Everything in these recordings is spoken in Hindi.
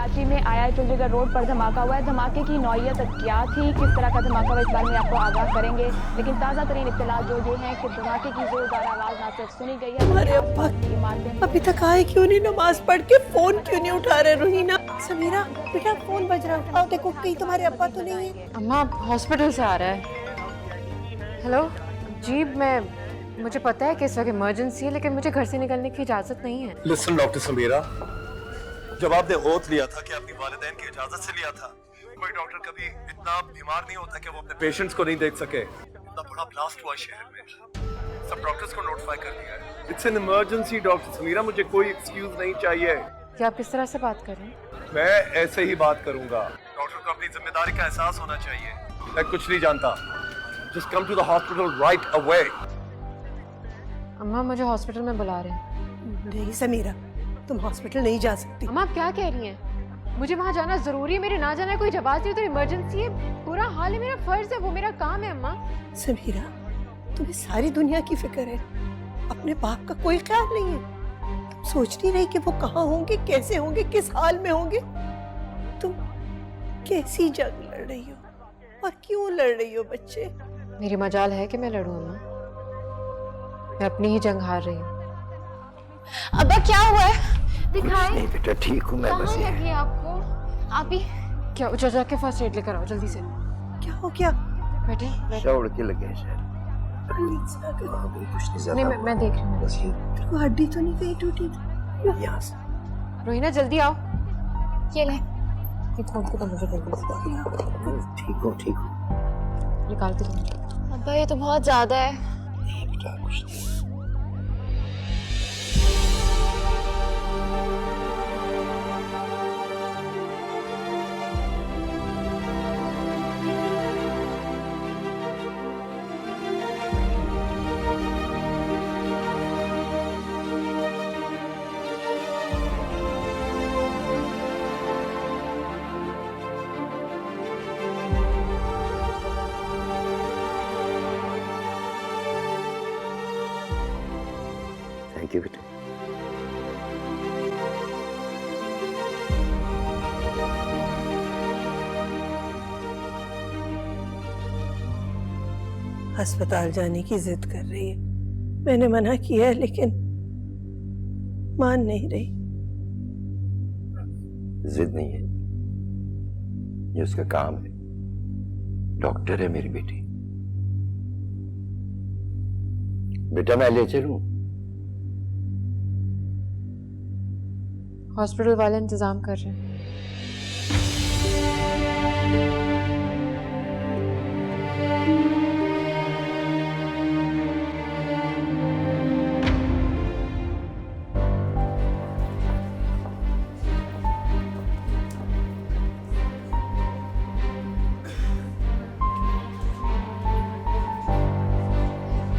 कराची में आया चंडीगढ़ रोड पर धमाका हुआ है। धमाके की नौयत क्या थी, किस तरह का धमाका हुआ, इस बारे में आपको आगाह करेंगे। लेकिन ताज़ा तरीन इत्तला जो ये है कि धमाके की जोरदार आवाज़ ना सिर्फ सुनी गई है, हमारे अब्बा अभी तक आए क्यों नहीं, नमाज पढ़ के फोन क्यों नहीं उठा रहे? रोहिना, समीरा बेटा फोन बज रहा है, उठाओ, देखो कहीं तुम्हारे अब्बा तो नहीं है। अम्मा हॉस्पिटल से आ रहा है। हेलो जी, मुझे पता है कि इस वक्त इमरजेंसी है, लेकिन मुझे घर से निकलने की इजाजत नहीं है। लिसन डॉक्टर समीरा, जब आपने ओथ लिया था कि अपनी वालिदैन की इजाजत से लिया था, कोई डॉक्टर कभी इतना बीमार नहीं होता कि वो अपने पेशेंट्स को नहीं देख सके। इतना बड़ा ब्लास्ट हुआ शहर में, सब डॉक्टर्स को नोटिफाई कर दिया है। It's an emergency doctor Samira, मुझे कोई एक्सक्यूज नहीं चाहिए। क्या आप किस तरह से बात कर रहे हैं? मैं ऐसे ही बात करूंगा। डॉक्टर को अपनी जिम्मेदारी का एहसास होना चाहिए। मैं कुछ नहीं जानता। Just come to the hospital right away. अम्मा मुझे हॉस्पिटल में बुला रहे हैं। नहीं समीरा, तुम हॉस्पिटल नहीं जा सकती। अम्मा आप क्या कह रही हैं? मुझे वहाँ जाना जरूरी है, मेरे ना जाना कोई जवाब नहीं, तो इमरजेंसी है, बुरा हाल है, मेरा फर्ज है, वो मेरा काम है। अम्मा समीरा, तुम्हें सारी दुनिया की फिक्र है, अपने बाप का कोई ख्याल नहीं है। तुम सोच नहीं रही कि वो कहाँ होंगे, कैसे होंगे, किस हाल में होंगे? तुम कैसी जंग लड़ रही हो और क्यों लड़ रही हो बच्चे? मेरी मजाल है कि मैं लड़ूं अम्मा, मैं अपनी ही जंग हार रही हूँ। अब्बा क्या हुआ है? दिखाएं। नहीं बेटा, ठीक हूँ मैं। बस कहाँ लगी आपको? आप ही क्या जाके फर्स्ट एड लेकर आओ जल्दी से। क्या हो गया? बैठे शौड़ के लगे शायद। कुछ नहीं ज्यादा। नहीं, मैं देख रही हूँ। बस ये तेरे को हड्डी तो नहीं कहीं टूटी थी? यहाँ से। रोहिना जल्दी आओ, ये ले। ये खोल के तो मुझे जल्दी से ठीक हूँ। निकालती हूँ। अब्बा ये तो बहुत ज्यादा है। नहीं बेटा, कुछ नहीं। थैंक यू बेटा। अस्पताल जाने की जिद कर रही है। मैंने मना किया है लेकिन मान नहीं रही। जिद नहीं है, ये उसका काम है। डॉक्टर है मेरी बेटी। बेटा मैं ले चलूं? हॉस्पिटल वाले इंतजाम कर रहे हैं।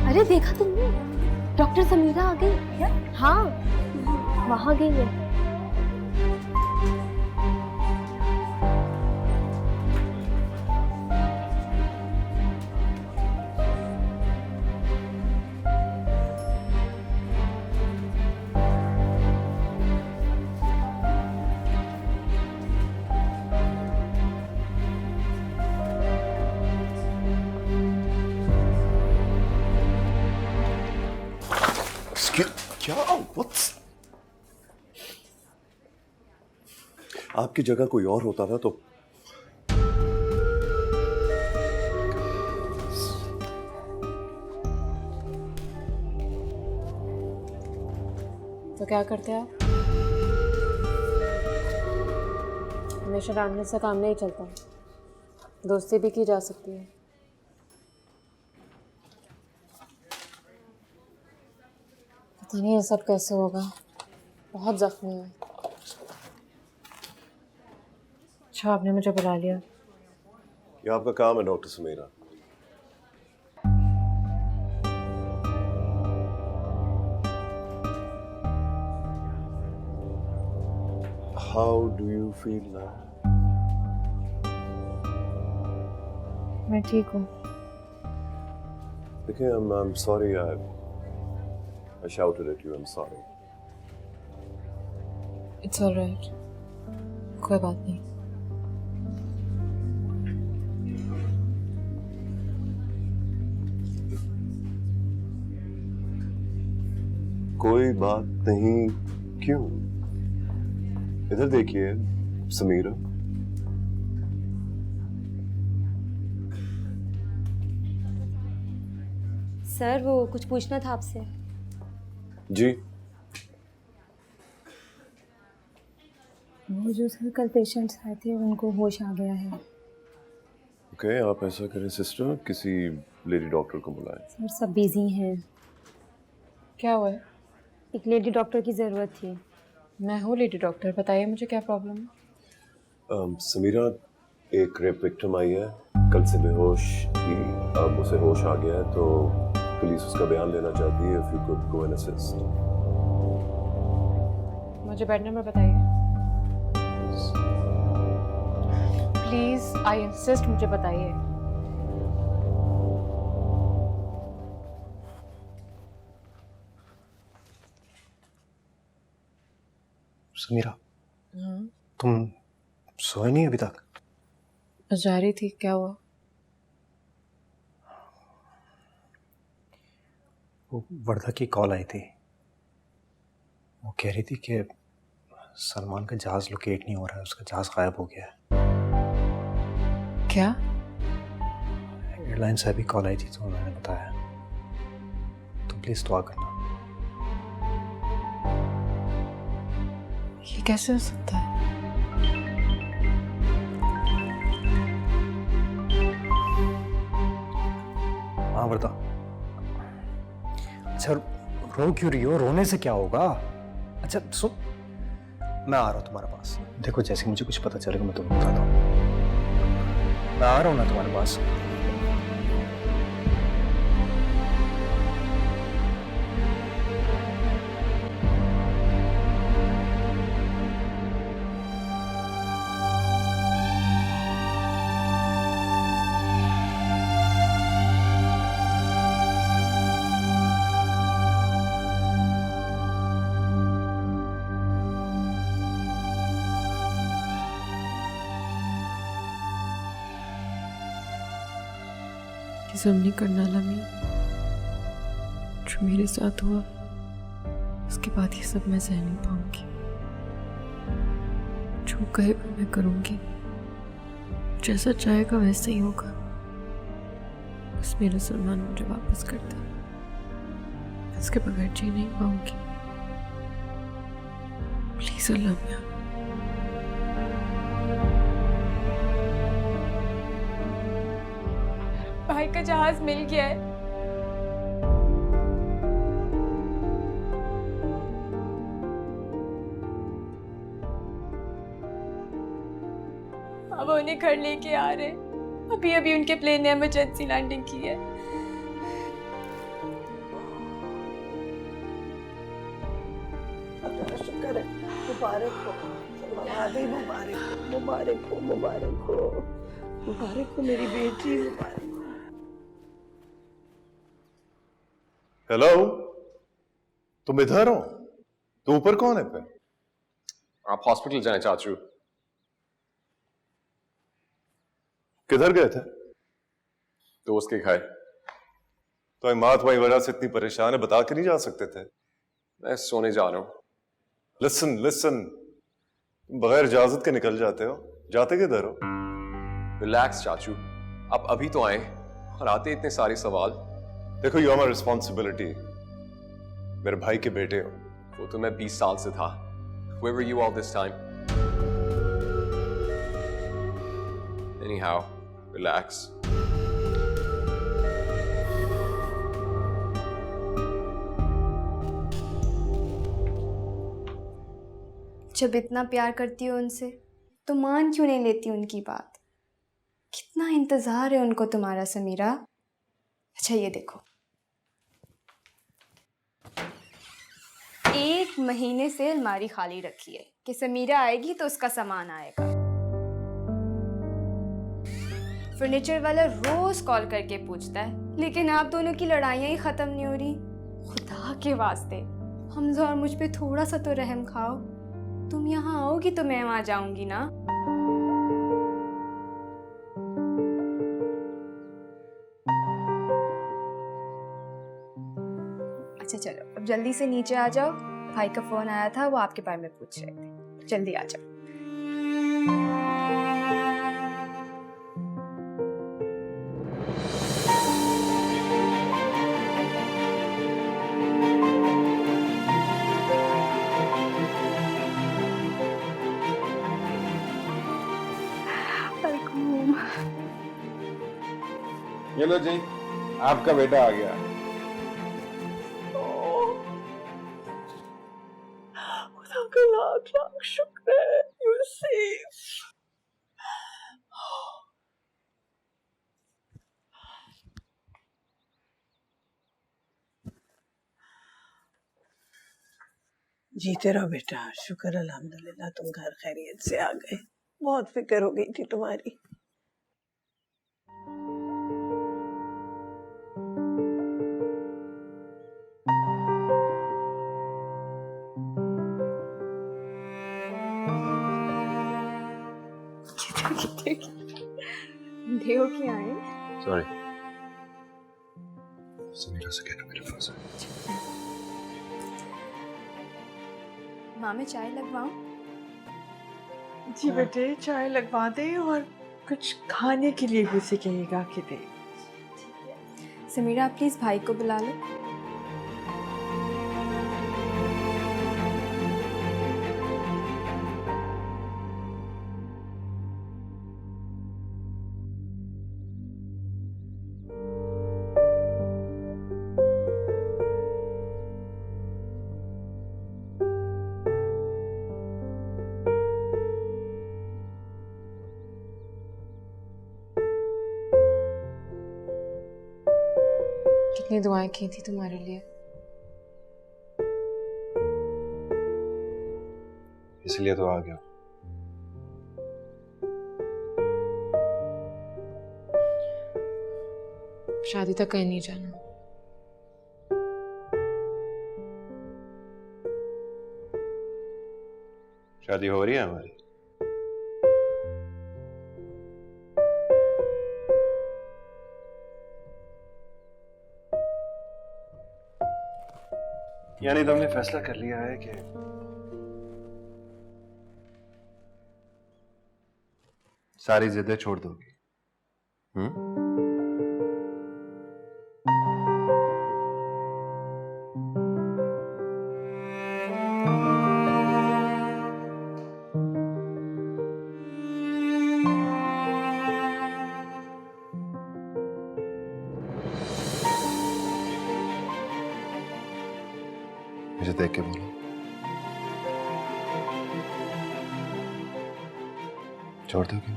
अरे देखा तुमने? डॉक्टर समीरा आ गई। क्या? हाँ, वहाँ गई है। क्या? What's... आपकी जगह कोई और होता ना तो क्या करते हैं आप? हमेशा डांटने से काम नहीं चलता, दोस्ती भी की जा सकती है। पता नहीं ये सब कैसे होगा, बहुत जख्मी है। अच्छा आपने मुझे बुला लिया। ये आपका काम है doctor Samira. How do you feel now? मैं ठीक हूँ। देखिए, I'm sorry. I shouted at you. I'm sorry. It's all right. कोई बात नहीं। कोई बात नहीं क्यों? इधर देखिए समीरा। सर वो कुछ पूछना था आपसे। जी। वो जो सर कल पेशेंट्स आए थे उनको होश आ गया है। ओके, आप ऐसा करें सिस्टर, किसी लेडी डॉक्टर को बुलाएं। सर सब बिजी हैं। क्या हुआ है? एक लेडी डॉक्टर की ज़रूरत थी। मैं हूँ लेडी डॉक्टर, बताइए मुझे क्या प्रॉब्लम है। समीरा, एक रेप विक्टिम आई है, कल से बेहोश थी, अब उसे होश आ गया है, तो पुलिस उसका बयान लेना चाहती है। If you could go and assist. मुझे बेड नंबर बताइए प्लीज, आई इंसिस्ट, मुझे बताइए। समीरा, तुम सोए नहीं अभी तक? जा रही थी, क्या हुआ? वो वर्धा की कॉल आई थी। वो कह रही थी कि सलमान का जहाज लोकेट नहीं हो रहा है, उसका जहाज गायब हो गया है। क्या? एयरलाइन से अभी कॉल आई थी तो उन्होंने बताया। तुम प्लीज दुआ करना। ये कैसे हो सकता है? हाँ वर्धा, अच्छा रो क्यों रही हो? रोने से क्या होगा? अच्छा सुन, मैं आ रहा हूँ तुम्हारे पास। देखो जैसे मुझे कुछ पता चलेगा मैं तुम्हें बताता हूँ। मैं आ रहा हूँ ना तुम्हारे पास। जुल्म नहीं करना लमी, जो मेरे साथ हुआ उसके बाद ये सब मैं सह नहीं पाऊंगी। जो कहेगा मैं करूंगी, जैसा चाहेगा वैसा ही होगा। बस मेरा सलमान मुझे वापस कर दे, इसके बगैर जी नहीं पाऊंगी। प्लीज अल्लाह मियां। भाई का जहाज मिल गया है। अब उन्हें घर लेके आ रहे। अभी अभी उनके प्लेन ने इमरजेंसी लैंडिंग की है। शुक्र है, मुबारक हो, मुबारक हो, मुबारक हो, मुबारक हो मेरी बेटी, मुबारक। हेलो, तुम इधर हो? तो ऊपर कौन है फिर? आप हॉस्पिटल जाएं चाचू। किधर गए थे? दोस्त के घर। तो माँ तुम्हारी वजह से इतनी परेशान है, बता के नहीं जा सकते थे? मैं सोने जा रहा हूं। लिसन लिसन, तुम बगैर इजाजत के निकल जाते हो, जाते किधर हो? रिलैक्स चाचू, आप अभी तो आए और आते इतने सारे सवाल। देखो, यू आर माय रिस्पॉन्सिबिलिटी, मेरे भाई के बेटे हो। वो तो मैं 20 साल से था। Where were you all this time? Anyhow, relax. जब इतना प्यार करती हो उनसे तो मान क्यों नहीं लेती उनकी बात? कितना इंतजार है उनको तुम्हारा समीरा। अच्छा ये देखो, 1 महीने से अलमारी खाली रखी है कि समीरा आएगी तो उसका सामान आएगा। फर्नीचर वाला रोज कॉल करके पूछता है, लेकिन आप दोनों की लड़ाइयाँ ही खत्म नहीं हो रही। खुदा के वास्ते हमजा और मुझ पे थोड़ा सा तो रहम खाओ। तुम यहाँ आओगी तो मैं वहां जाऊंगी ना। अच्छा चलो अब जल्दी से नीचे आ जाओ, भाई का फोन आया था, वो आपके बारे में पूछ रहे थे, जल्दी आ जाओ। ये लो जी, आपका बेटा आ गया। खुदा का लाख लाख शुक्र है, you're safe. जीते रहो बेटा, शुक्र अल्हम्दुलिल्लाह तुम घर खैरियत से आ गए। बहुत फिक्र हो गई थी तुम्हारी। देव क्या है? सॉरी, समीरा से कहना मेरे पास है। माँ मैं चाय लगवाऊं? जी बेटे चाय लगवा दे और कुछ खाने के लिए भी उसे कहिएगा कि दे। समीरा आप प्लीज भाई को बुला लो। कितनी दुआएं की थी तुम्हारे लिए, इसलिए तो आ गया। शादी तक कहीं नहीं जाना। शादी हो रही है हमारी। यानी तुमने फैसला कर लिया है कि सारी जिद्दें छोड़ दोगी? मुझे देख के बोलो, छोड़ दोगी?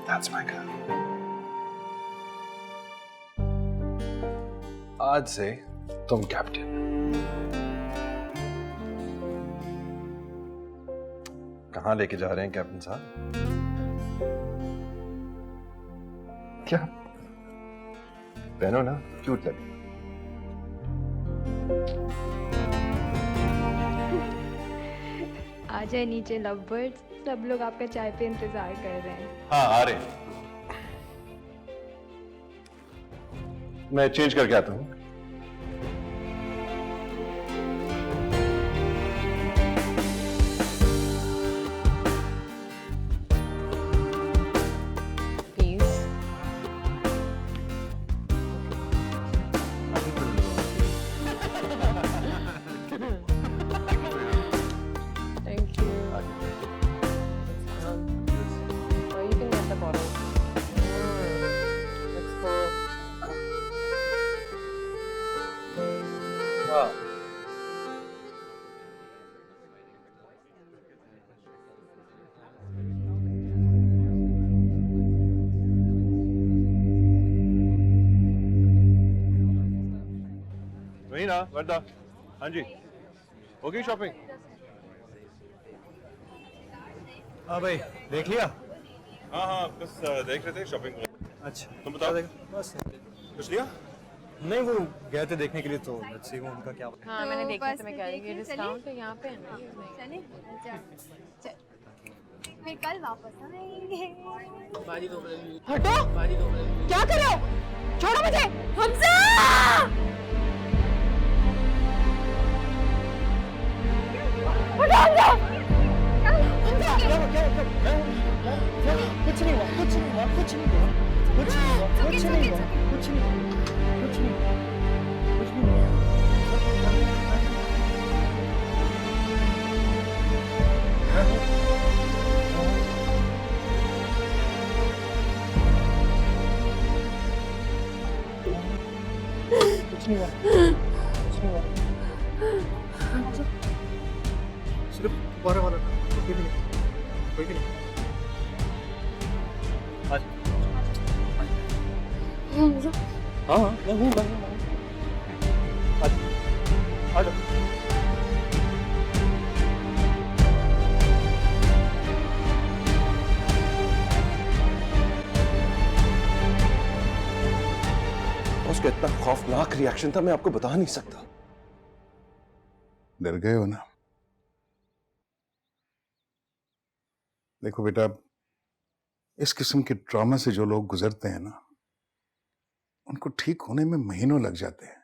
That's my girl. आज से तुम कैप्टन। कहाँ लेके जा रहे हैं कैप्टन साहब? क्या पहनो ना, क्यूट लगे। आ जाए नीचे लव बर्ड्स, सब लोग आपका चाय पे इंतजार कर रहे हैं। हाँ आ रहे हैं। मैं चेंज करके आता हूँ। वही ना वर्दा। हाँ जी, हो गई शॉपिंग? हाँ भाई देख लिया? हाँ हाँ बस देख रहे थे शॉपिंग। अच्छा तुम बताओ। बस कुछ लिया? नहीं, वो गए थे देखने के लिए, तो लेट्स सी उनका क्या। हाँ मैंने देखा तो मैं कह रही हूँ डिस्काउंट तो यहाँ पे है ना ये नहीं। चले फिर कल वापस आएंगे। हटो, क्या कर रहे हो? छोड़ो मुझे। हमजा! हटो हमजा! कुछ नहीं हुआ, कुछ नहीं हुआ, कुछ नहीं हुआ, कुछ नहीं हुआ, कुछ नहीं हुआ, कुछ नहीं हुआ, कुछ नहीं हुआ, कुछ नहीं हुआ। कुछ नहीं हुआ, कुछ नहीं हुआ। सिर्फ दोबारा वाला था, कोई भी नहीं, कोई भी नहीं। आज हाँ हाँ मैं हूँ। आज आज उसका इतना खौफनाक रिएक्शन था, मैं आपको बता नहीं सकता। डर गए हो ना? देखो बेटा, इस किस्म के ट्रॉमा से जो लोग गुजरते हैं ना, उनको ठीक होने में महीनों लग जाते हैं।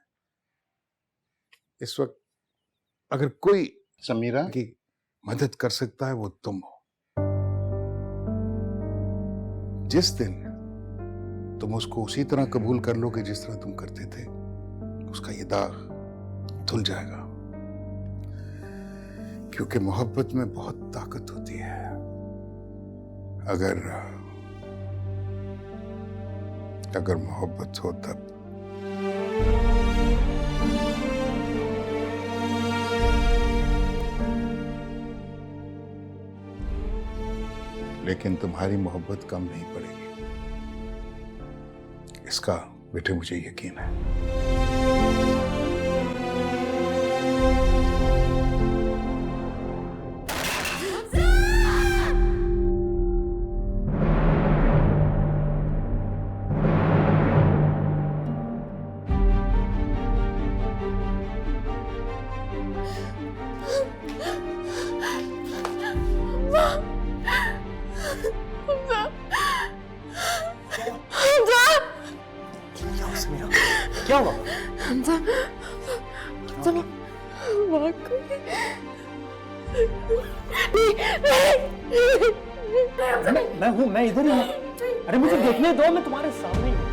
इस वक्त अगर कोई समीरा की मदद कर सकता है वो तुम हो। जिस दिन तुम उसको उसी तरह कबूल कर लोगे जिस तरह तुम करते थे, उसका ये दाग धुल जाएगा। क्योंकि मोहब्बत में बहुत ताकत होती है। अगर मोहब्बत हो तब। लेकिन तुम्हारी मोहब्बत कम नहीं पड़ेगी, इसका बेटे मुझे यकीन है। क्या हुआ? हमजा मैं हूँ, मैं इधर ही हूँ। अरे मुझे देखने दो, मैं तुम्हारे सामने ही हूँ।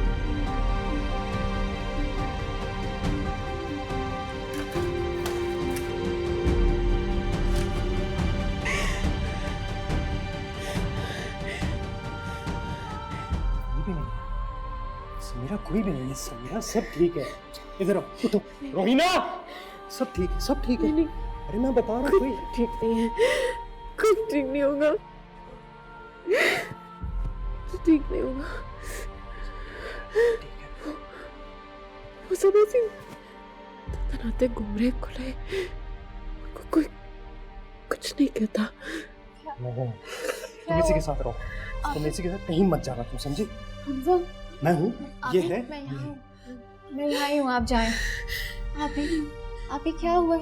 समीरा कोई भी नहीं है। समीरा सब ठीक है। इधर आओ, उठो। रोहिना, सब ठीक है, सब ठीक है। अरे मैं बता रहा हूँ, कोई ठीक नहीं है, कुछ ठीक नहीं होगा, ठीक नहीं होगा। वो सब ऐसे तनाते घूम रहे खुले, कोई कुछ नहीं कहता। तुम इसी के साथ रहो, तुम इसी के साथ कहीं मत जाना, तुम समझी? हमजा मैं हूँ, ये है। मैं यहाँ ही हूँ, आप जाएं। आप ही क्या हुआ?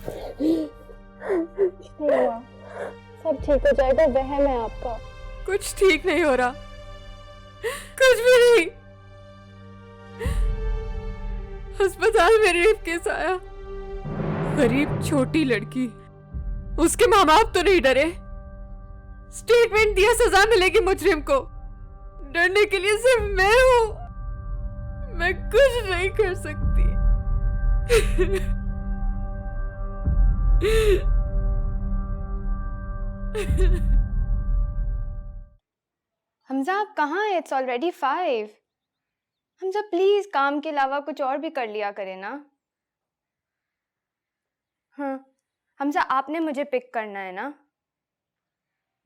कुछ नहीं हुआ, सब ठीक हो जाएगा, वहम है आपका। कुछ ठीक नहीं हो रहा, कुछ भी नहीं। अस्पताल में रेप केस आया, गरीब छोटी लड़की, उसके माँ बाप तो नहीं डरे। स्टेटमेंट दिया, सजा मिलेगी मुजरिम को। डरने के लिए सिर्फ मैं हूँ, मैं कुछ नहीं कर सकती। हमजा आप कहाँ हैं? It's already 5। हमजा प्लीज काम के अलावा कुछ और भी कर लिया करें ना। हाँ हमजा, आपने मुझे पिक करना है ना।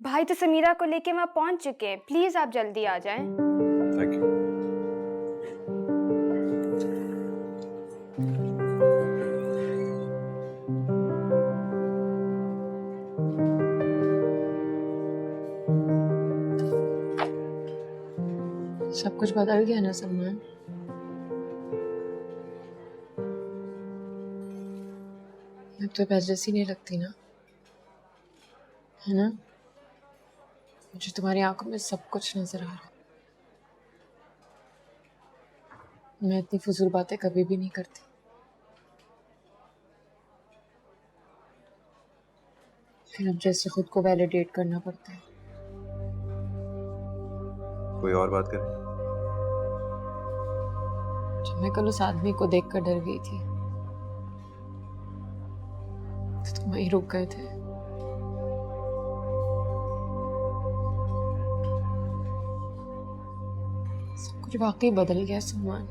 भाई तो समीरा को लेके वहां पहुंच चुके हैं, प्लीज आप जल्दी आ जाएं। Thank you. सब कुछ बदल गया ना सलमान। अब तो पहले जैसी नहीं लगती ना, है ना? मुझे तुम्हारी आंखों में सब कुछ नजर आ रहा है। मैं इतनी फजूल बातें कभी भी नहीं करती। फिर अब जैसे खुद को वैलिडेट करना पड़ता है। कोई और बात करें? जब मैं कल उस आदमी को देखकर डर गई थी तो तुम वहीं रुक गए थे। सब कुछ वाकई बदल गया सलमान।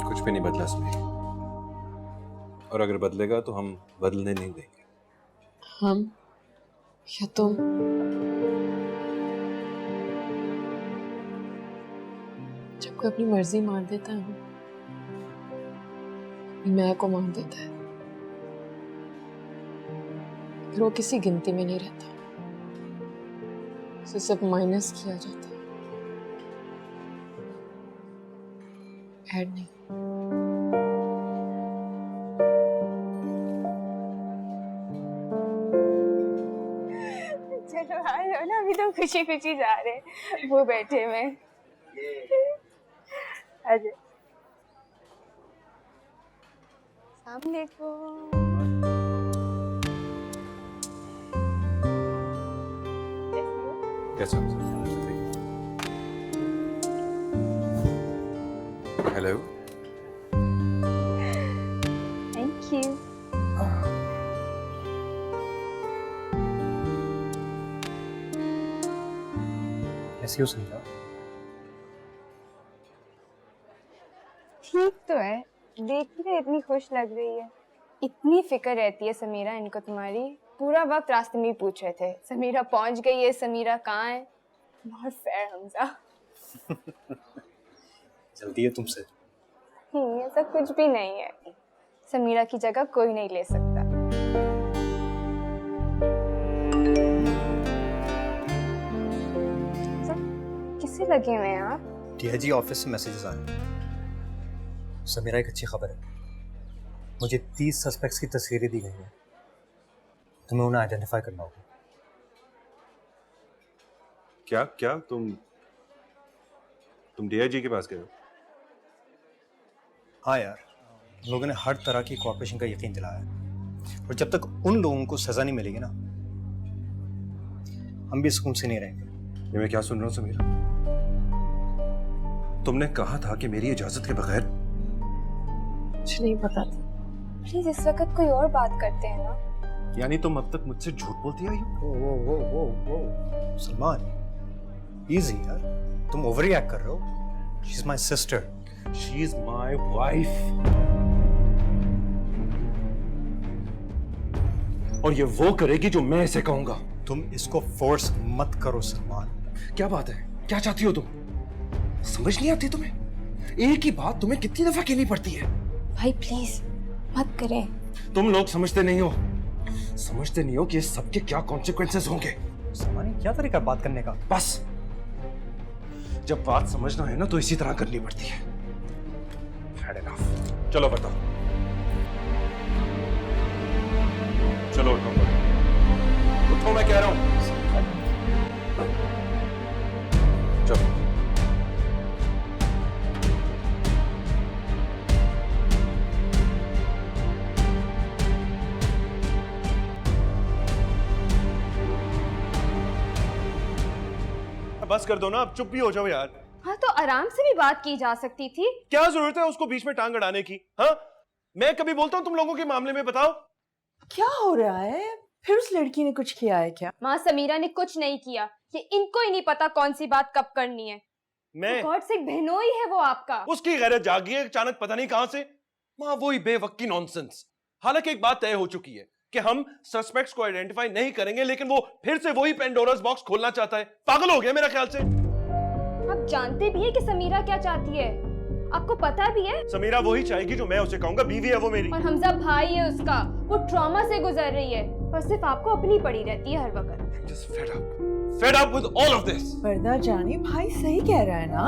कुछ भी नहीं बदला सुनी, और अगर बदलेगा तो हम बदलने नहीं देंगे। हम या तुम? जब कोई अपनी मर्जी मार देता है, अपनी मैं को मार देता है, फिर वो किसी गिनती में नहीं रहता, उसे सब माइनस किया जाता है, ऐड नहीं। चलो आ जाओ ना, अभी तो खुशी खुशी जा रहे हैं। वो बैठे में अजय सामने को कैसा? हेलो। Thank you. ऐसी हो समीरा? ठीक तो है, देख रहे इतनी खुश लग रही है। इतनी फिक्र रहती है समीरा इनको तुम्हारी। पूरा वक्त रास्ते में ही पूछ रहे थे समीरा पहुंच गई है, समीरा कहाँ है। बहुत फेयर हमजा। जल्दी है तुमसे? ऐसा कुछ भी नहीं है। समीरा की जगह कोई नहीं ले सकता। किसे लगे हुए हैं आप? डीआईजी ऑफिस से मैसेजेस आए। समीरा, एक अच्छी खबर है, मुझे 30 सस्पेक्ट्स की तस्वीरें दी गई हैं। तुम्हें उन्हें आइडेंटिफाई करना होगा। क्या क्या तुम डीआईजी के पास गए हो? हाँ यार, लोगों ने हर तरह की कॉर्पोरेशन का यकीन दिलाया है, और जब तक उन लोगों को सजा नहीं मिलेगी ना, हम भी सुकून से नहीं रहेंगे। ये मैं क्या सुन रहा हूँ समीरा? तुमने कहा था कि मेरी इजाजत के बगैर। मुझे नहीं पता था। प्लीज इस वक्त कोई और बात करते हैं ना। यानी तुम अब तक मुझसे झूठ बोलती आई हो? वो सलमान, इजी यार, तुम ओवर रिएक्ट कर रहे हो। She is my sister. She is my wife, और ये वो करेगी जो मैं इसे कहूंगा। तुम इसको फोर्स मत करो सलमान। क्या बात है? क्या चाहती हो तुम? समझ नहीं आती तुम्हें? एक ही बात तुम्हें कितनी दफा कहनी पड़ती है? भाई प्लीज मत करें। तुम लोग समझते नहीं हो कि इस सब के क्या कॉन्सिक्वेंसेस होंगे। सलमान, क्या तरीका है बात करने का? बस जब बात समझना है ना तो इसी तरह करनी पड़ती है। Had enough. चलो बताओ, चलो उठो, मैं कह रहा हूं। चलो। बस कर दो ना, अब चुप भी हो जाओ यार। हाँ तो आराम से भी बात की जा सकती थी। क्या जरूरत है उसको बीच में टांग अड़ाने की? हाँ, मैं कभी बोलता हूँ तुम लोगों के मामले में? बताओ क्या हो रहा है? फिर उस लड़की ने कुछ किया है क्या? माँ समीरा ने कुछ नहीं किया। ये इनको ही नहीं पता कौन सी बात कब करनी है। मैं गॉड से बहनोई है वो आपका। उसकी गैरत जागी है अचानक, पता नहीं कहां से। माँ वही बेवक्की नॉनसेंस। हालांकि एक बात तय हो चुकी है कि हम सस्पेक्ट्स को आइडेंटिफाई नहीं करेंगे, लेकिन वो फिर से वही पेंडोरास बॉक्स खोलना चाहता है। पागल हो गया मेरा ख्याल से। आप जानते भी हैं कि समीरा क्या चाहती है। आपको पता भी है? समीरा वही चाहेगी जो मैं उसे कहूंगा, बीवी है वो मेरी। और हमजा भाई है उसका, वो ट्रॉमा से गुजर रही है और सिर्फ आपको अपनी पड़ी रहती है हर वक्त। Just fed up with all of this. वरदा जानी भाई सही कह रहा है ना,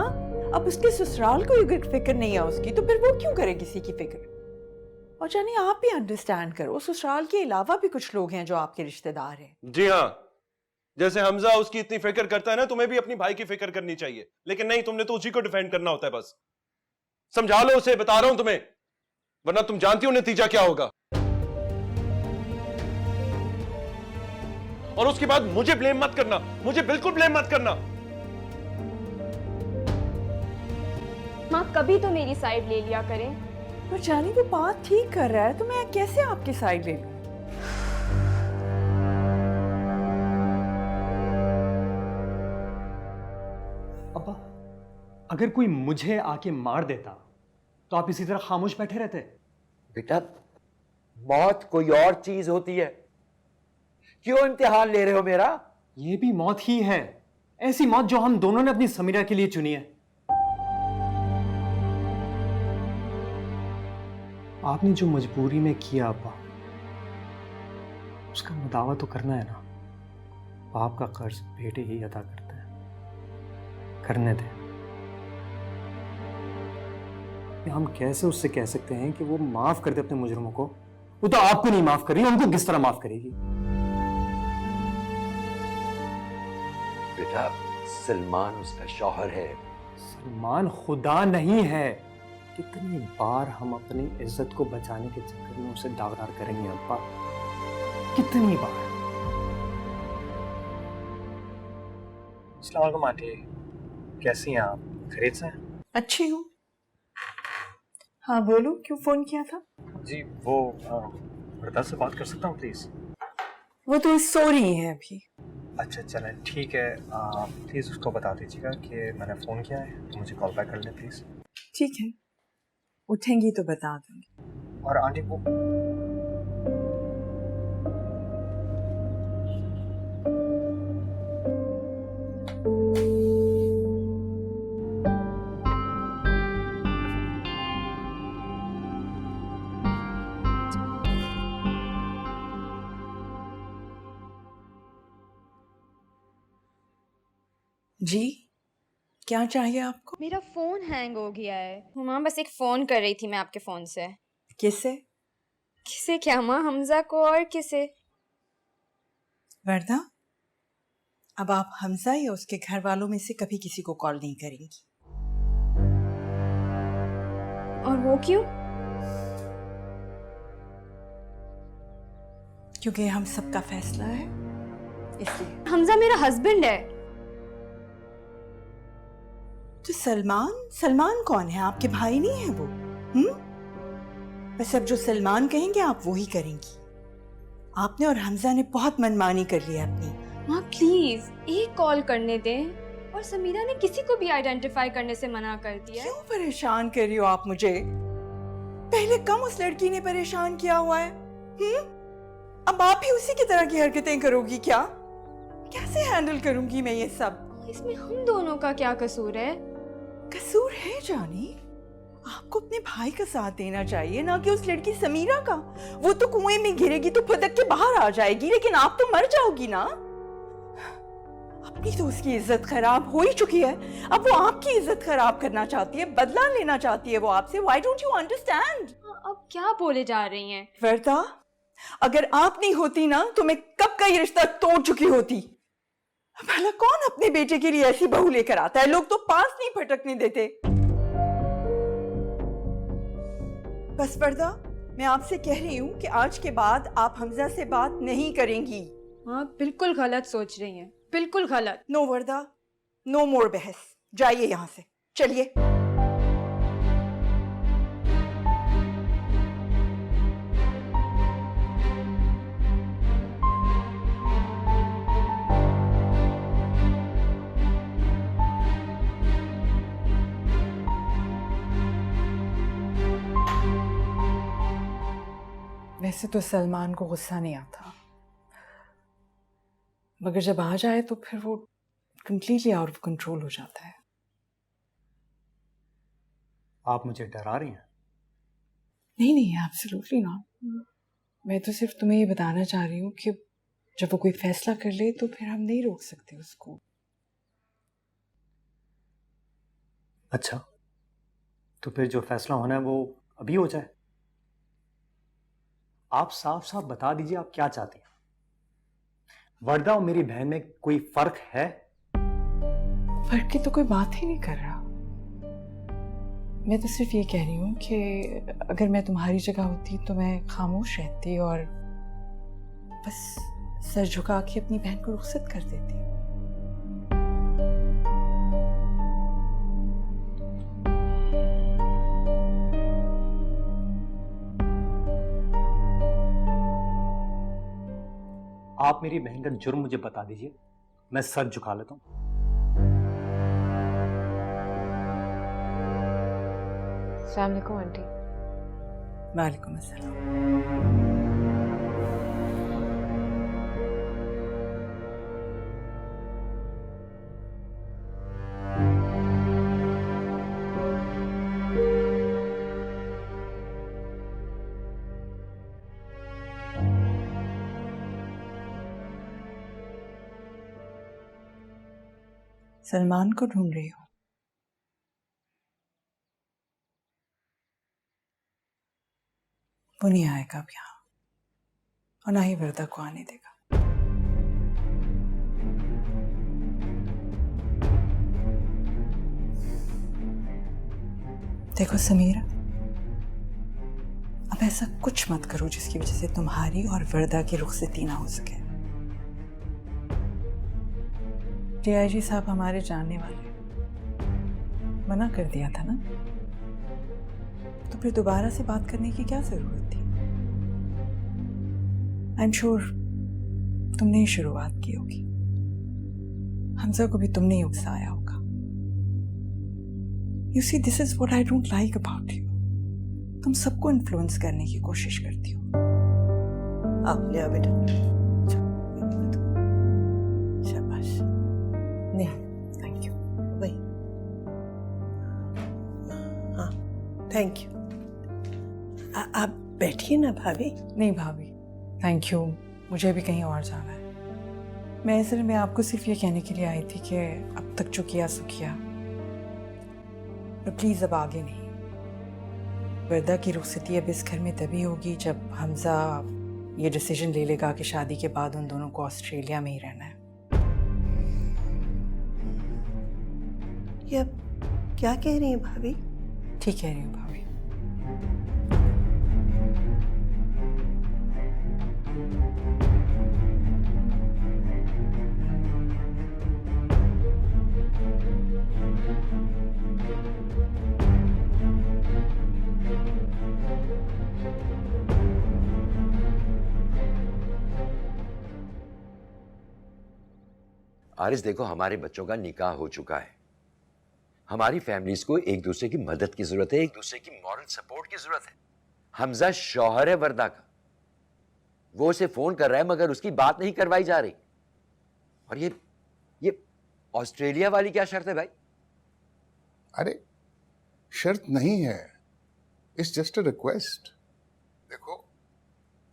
अब उसके ससुराल को भी फिक्र नहीं है उसकी, तो फिर वो क्यों करे किसी की फिक्र। और जानी आप भी अंडरस्टैंड करो, ससुराल के अलावा भी कुछ लोग हैं जो आपके रिश्तेदार हैं। जी हाँ, जैसे हमजा उसकी इतनी फिक्र करता है ना, तुम्हें भी अपनी भाई की फिक्र करनी चाहिए। लेकिन नहीं, तुमने तो उसी को डिफेंड करना होता है बस। समझा लो उसे, बता रहा हूं तुम्हें, वरना तुम जानती हो नतीजा क्या होगा। और उसके बाद मुझे ब्लेम मत करना, मुझे बिल्कुल ब्लेम मत करना। माँ कभी तो मेरी साइड ले लिया करें। पर जानी वो बात ठीक कर रहा है, तो मैं कैसे आपकी साइड ले लूं? अब्बा, अगर कोई मुझे आके मार देता तो आप इसी तरह खामोश बैठे रहते? बेटा, मौत कोई और चीज होती है, क्यों इम्तिहान ले रहे हो मेरा? ये भी मौत ही है, ऐसी मौत जो हम दोनों ने अपनी समीरा के लिए चुनी है। आपने जो मजबूरी में किया अब्बा, उसका मुदावा तो करना है ना। बाप का कर्ज बेटे ही अदा करते हैं, करने दें। हम कैसे उससे कह सकते हैं कि वो माफ कर दे अपने मुजरिमों को? वो तो आपको नहीं माफ कर रही, उनको किस तरह माफ करेगी? बेटा, सलमान उसका शौहर है। सलमान खुदा नहीं है। कितनी बार हम अपनी इज्जत को बचाने के चक्कर में उसे दागदार करेंगे अब्बा, कितनी बार। अस्सलाम वालेकुम आंटी, कैसी हैं आप? खैरियत से हैं? अच्छी हूँ। हाँ बोलो, क्यों फोन किया था? जी वो वरदा से बात कर सकता हूँ प्लीज? वो तो सो रही है अभी। अच्छा चलें ठीक है, प्लीज उसको बता दीजिएगा कि मैंने फोन किया है, तो मुझे कॉल बैक कर लें प्लीज। ठीक है, उठेंगी तो बता दूंगी। और आंटी को जी क्या चाहिए आपको? मेरा फोन हैंग हो गया है। माँ बस एक फोन कर रही थी मैं आपके फोन से। किसे? किसे क्या माँ? हमजा को और किसे? वरदा, अब आप हमजा या उसके घर वालों में से कभी किसी को कॉल नहीं करेंगी। और वो क्यों? क्योंकि हम सबका फैसला है, इसलिए। हमजा मेरा हस्बैंड है। तो सलमान कौन है? आपके भाई नहीं है वो? बस अब जो सलमान कहेंगे आप वो ही करेंगी। आपने और हमजा ने बहुत मनमानी कर ली अपनी। माँ प्लीज एक कॉल करने दें। और समीरा ने किसी को भी आइडेंटिफाई करने से मना कर दिया। क्यों परेशान कर रही हो आप मुझे? पहले कम उस लड़की ने परेशान किया हुआ है। अब आप भी उसी की तरह की हरकतें करोगी क्या? कैसे हैंडल करूंगी मैं ये सब? इसमें हम दोनों का क्या कसूर है? कसूर है जानी, आपको अपने भाई का साथ देना चाहिए, ना कि उस लड़की समीरा का। वो तो कुएं में गिरेगी तो फुदक के बाहर आ जाएगी, लेकिन आप तो मर जाओगी ना। अपनी तो उसकी इज्जत खराब हो ही चुकी है, अब वो आपकी इज्जत खराब करना चाहती है, बदला लेना चाहती है वो आपसे। Why don't you understand? अब क्या बोले जा रही हैं? वर्दा, अगर आप नहीं होती ना तो मैं कब का ये रिश्ता तोड़ चुकी होती। भला कौन अपने बेटे के लिए ऐसी बहू लेकर आता है? लोग तो पास नहीं फटकने देते। बस वर्दा, मैं आपसे कह रही हूँ कि आज के बाद आप हमजा से बात नहीं करेंगी। हाँ बिल्कुल गलत सोच रही हैं, बिल्कुल गलत। नो वर्दा, नो मोर बहस। जाइए यहाँ से, चलिए। वैसे तो सलमान को गुस्सा नहीं आता, मगर जब आ जाए तो फिर वो कंप्लीटली आउट ऑफ कंट्रोल हो जाता है। आप मुझे डरा रही हैं? नहीं नहीं, एब्सोल्युटली नॉट। मैं तो सिर्फ तुम्हें ये बताना चाह रही हूँ कि जब वो कोई फैसला कर ले तो फिर हम नहीं रोक सकते उसको। अच्छा, तो फिर जो फैसला होना है वो अभी हो जाए। आप साफ साफ बता दीजिए आप क्या चाहती हैं। वर्दा और मेरी बहन में कोई फर्क है? फर्क की तो कोई बात ही नहीं कर रहा। मैं तो सिर्फ ये कह रही हूँ कि अगर मैं तुम्हारी जगह होती तो मैं खामोश रहती और बस सर झुका के अपनी बहन को रुखसत कर देती। आप मेरी बहन का जुर्म मुझे बता दीजिए, मैं सर झुका लेता हूँ। अस्सलाम वालेकुम आंटी। वालेकुम अस्सलाम। सलमान को ढूंढ रही हो? वो नहीं आएगा अब यहाँ और ना ही वर्दा को आने देगा। देखो समीरा, अब ऐसा कुछ मत करो जिसकी वजह से तुम्हारी और वर्दा की रुखसती ना हो सके। डीआईजी साहब हमारे जानने वाले, मना कर दिया था ना, तो फिर दोबारा से बात करने की क्या जरूरत थी? आई एम श्योर तुमने ही शुरुआत की होगी। हमजा को भी तुमने ही उकसाया होगा। You see, this is what I don't like about you. तुम सबको इन्फ्लुएंस करने की कोशिश करती हो। आप ले आओ बेटा। शाबाश। नहीं, थैंक यू। वही, हाँ, थैंक यू। आप बैठिए ना भाभी। नहीं भाभी, थैंक यू, मुझे भी कहीं और जाना है। मैं असल में आपको सिर्फ ये कहने के लिए आई थी कि अब तक जो किया सो किया, तो प्लीज़ अब आगे नहीं। वर्दा की रुखसती अब इस घर में तभी होगी जब हमजा ये डिसीजन ले लेगा कि शादी के बाद उन दोनों को ऑस्ट्रेलिया में ही रहना है। ये अब क्या कह रही हैं भाभी? ठीक कह रही हूँ भाभी। आरिस, देखो हमारे बच्चों का निकाह हो चुका है। हमारी फैमिलीज को एक दूसरे की मदद की जरूरत है, एक दूसरे की मॉरल सपोर्ट की जरूरत है। हमजा शौहर है वर्दा का, वो उसे फोन कर रहा है मगर उसकी बात नहीं करवाई जा रही। और ये ऑस्ट्रेलिया वाली क्या शर्त है भाई? अरे शर्त नहीं है, इट्स जस्ट अ रिक्वेस्ट। देखो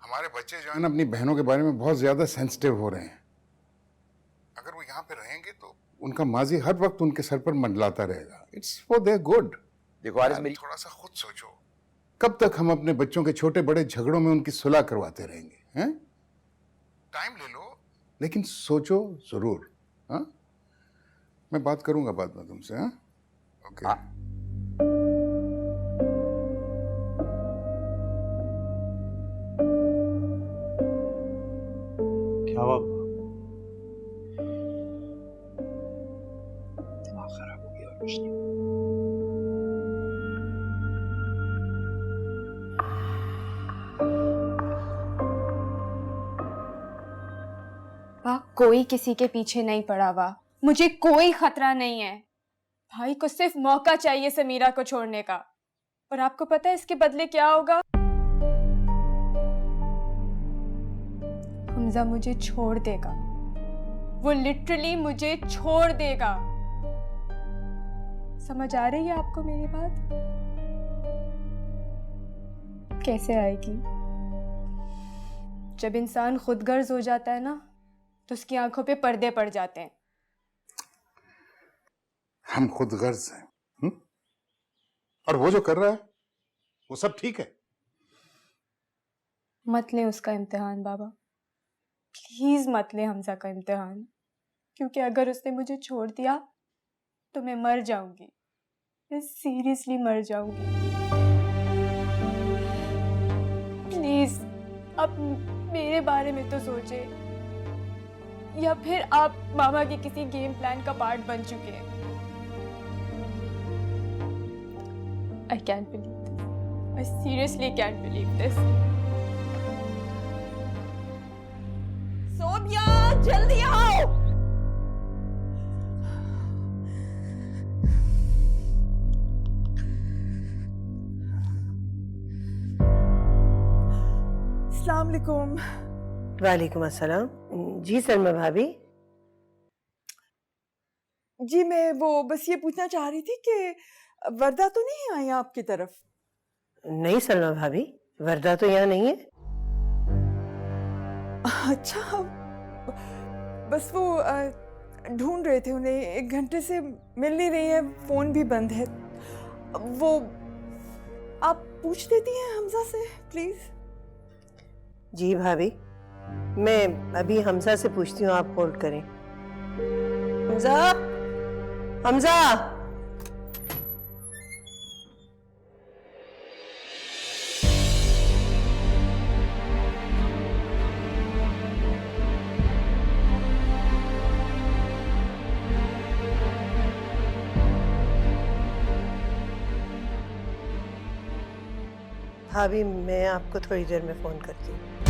हमारे बच्चे जो है ना अपनी बहनों के बारे में बहुत ज्यादा सेंसिटिव हो रहे हैं। अगर वो यहाँ पे रहेंगे तो उनका माजी हर वक्त उनके सर पर मंडलाता रहेगा। It's for their good. देखो आरिस, मेरी थोड़ा सा खुद सोचो, कब तक हम अपने बच्चों के छोटे बड़े झगड़ों में उनकी सुलह करवाते रहेंगे? हैं? टाइम ले लो, लेकिन सोचो जरूर। हाँ, मैं बात करूंगा बाद में तुमसे। हाँ, ओके। क्या हुआ? दिमाग खराब हो गया और कुछ नहीं। कोई किसी के पीछे नहीं पड़ा हुआ, मुझे कोई खतरा नहीं है। भाई को सिर्फ मौका चाहिए समीरा को छोड़ने का, और आपको पता है इसके बदले क्या होगा? हमजा मुझे छोड़ देगा, वो लिटरली मुझे छोड़ देगा। समझ आ रही है आपको मेरी बात? कैसे आएगी? जब इंसान खुदगर्ज हो जाता है ना तो उसकी आंखों पे पर्दे पड़ जाते हैं। हम खुद गर्ज हैं, और वो जो कर रहा है वो सब ठीक है। मत ले उसका इम्तिहान बाबा, प्लीज मत ले हमजा का इम्तिहान, क्योंकि अगर उसने मुझे छोड़ दिया तो मैं मर जाऊंगी, मैं सीरियसली मर जाऊंगी। प्लीज आप मेरे बारे में तो सोचे, या फिर आप मामा के किसी गेम प्लान का पार्ट बन चुके हैं। I can't believe this. I seriously can't believe this. Sonia जल्दी आओ। अस्सलाम वालेकुम। वालेकुम अस्सलाम। जी सलमा भाभी। जी मैं वो बस ये पूछना चाह रही थी कि वर्दा तो नहीं आई आपकी तरफ? नहीं सलमा भाभी, वर्दा तो यहाँ नहीं है। अच्छा, बस वो ढूंढ रहे थे उन्हें, 1 घंटे से मिल नहीं रही है, फोन भी बंद है। वो आप पूछ देती हैं हमजा से प्लीज? जी भाभी, मैं अभी हमजा से पूछती हूँ, आप होल्ड करें। हमजा, हमजा। भाभी मैं आपको थोड़ी देर में फोन करती हूँ।